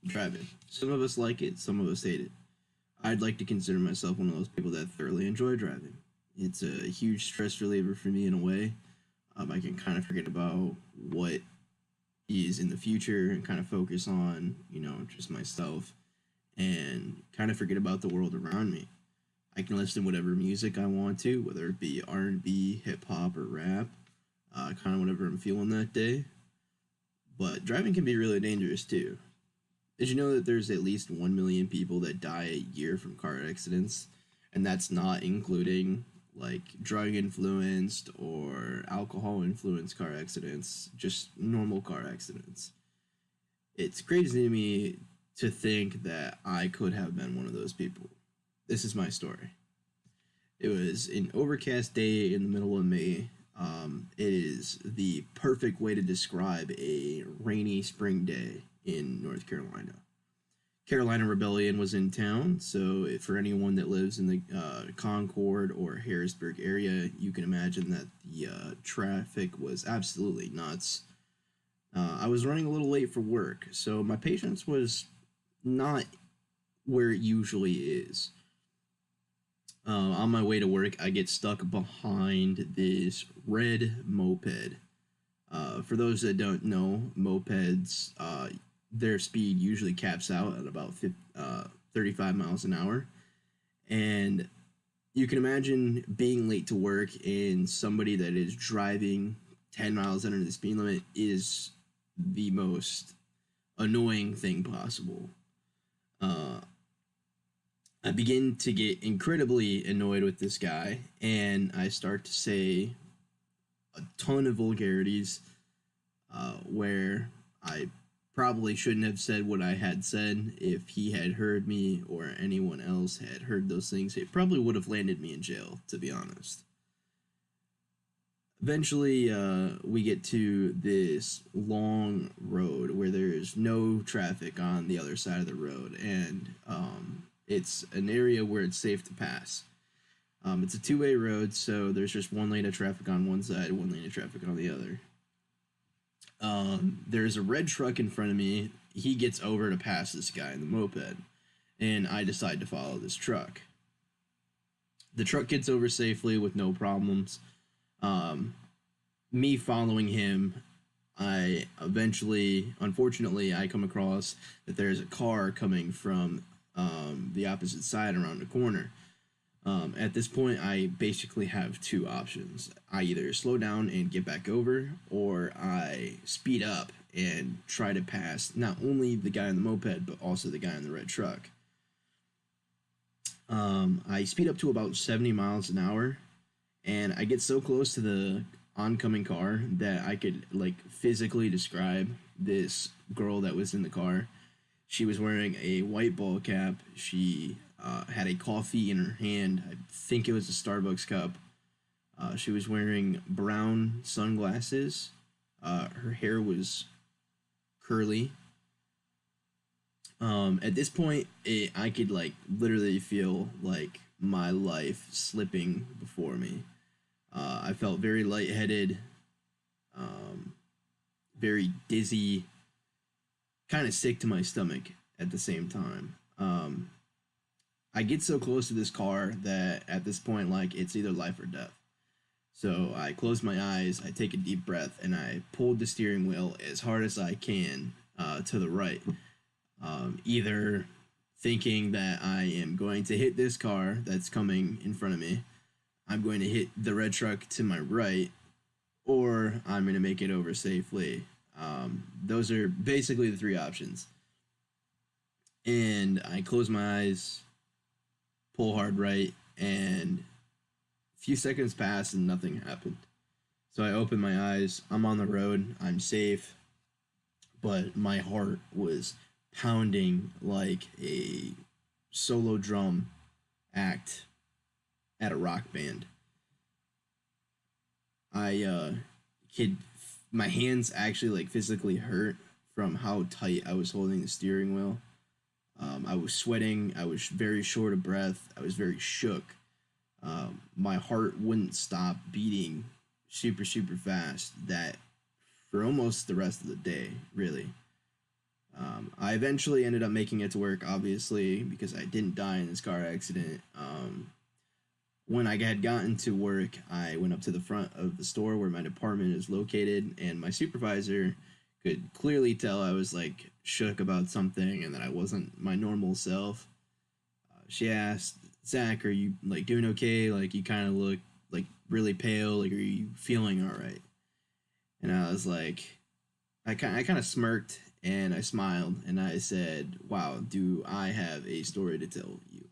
driving. Some of us like it, some of us hate it. I'd like to consider myself one of those people that thoroughly enjoy driving. It's a huge stress reliever for me in a way. I can kind of forget about what is in the future and kind of focus on, just myself and kind of forget about the world around me. I can listen to whatever music I want to, whether it be R&B, hip hop, or rap, kind of whatever I'm feeling that day. But driving can be really dangerous too. Did you know that there's at least 1 million people that die a year from car accidents? And that's not including like drug influenced or alcohol influenced car accidents, just normal car accidents. It's crazy to me to think that I could have been one of those people. This is my story. It was an overcast day in the middle of May. It is the perfect way to describe a rainy spring day in North Carolina. Carolina Rebellion was in town, so for anyone that lives in the Concord or Harrisburg area, you can imagine that the traffic was absolutely nuts. I was running a little late for work, so my patience was not where it usually is. On my way to work, I get stuck behind this red moped. For those that don't know, mopeds, their speed usually caps out at about 35 miles an hour. And you can imagine being late to work and somebody that is driving 10 miles under the speed limit is the most annoying thing possible. I begin to get incredibly annoyed with this guy, and I start to say a ton of vulgarities where I probably shouldn't have said what I had said. If he had heard me or anyone else had heard those things, it probably would have landed me in jail, to be honest. Eventually, we get to this long road where there's no traffic on the other side of the road, and it's an area where it's safe to pass. It's a two-way road, so there's just one lane of traffic on one side, one lane of traffic on the other. There's a red truck in front of me. He gets over to pass this guy in the moped, and I decide to follow this truck. The truck gets over safely with no problems. Me following him, I eventually, unfortunately, I come across that there's a car coming from the opposite side around the corner. At this point, I basically have two options. I either slow down and get back over, or I speed up and try to pass not only the guy on the moped, but also the guy in the red truck. I speed up to about 70 miles an hour, and I get so close to the oncoming car that I could like physically describe this girl that was in the car. She was wearing a white ball cap. She had a coffee in her hand. I think it was a Starbucks cup. She was wearing brown sunglasses. Her hair was curly. At this point, I could like literally feel like my life slipping before me. I felt very lightheaded, very dizzy, kind of sick to my stomach at the same time. I get so close to this car that at this point, like, it's either life or death. So I close my eyes, I take a deep breath, and I pull the steering wheel as hard as I can to the right. Either thinking that I am going to hit this car that's coming in front of me, I'm going to hit the red truck to my right, or I'm going to make it over safely. Those are basically the three options. And I close my eyes, pull hard right, and a few seconds pass and nothing happened. So I open my eyes, I'm on the road, I'm safe, but my heart was pounding like a solo drum act at a rock band. Kid, my hands actually like physically hurt from how tight I was holding the steering wheel. I was sweating. I was very short of breath. I was very shook. My heart wouldn't stop beating super, super fast. That for almost the rest of the day, really. I eventually ended up making it to work, obviously, because I didn't die in this car accident. When I had gotten to work, I went up to the front of the store where my department is located, and my supervisor could clearly tell I was like shook about something and that I wasn't my normal self. She asked, Zach, are you like doing okay? Like, you kind of look like really pale. Like, are you feeling all right? And I was like, I kind of smirked and I smiled and I said, wow, do I have a story to tell you?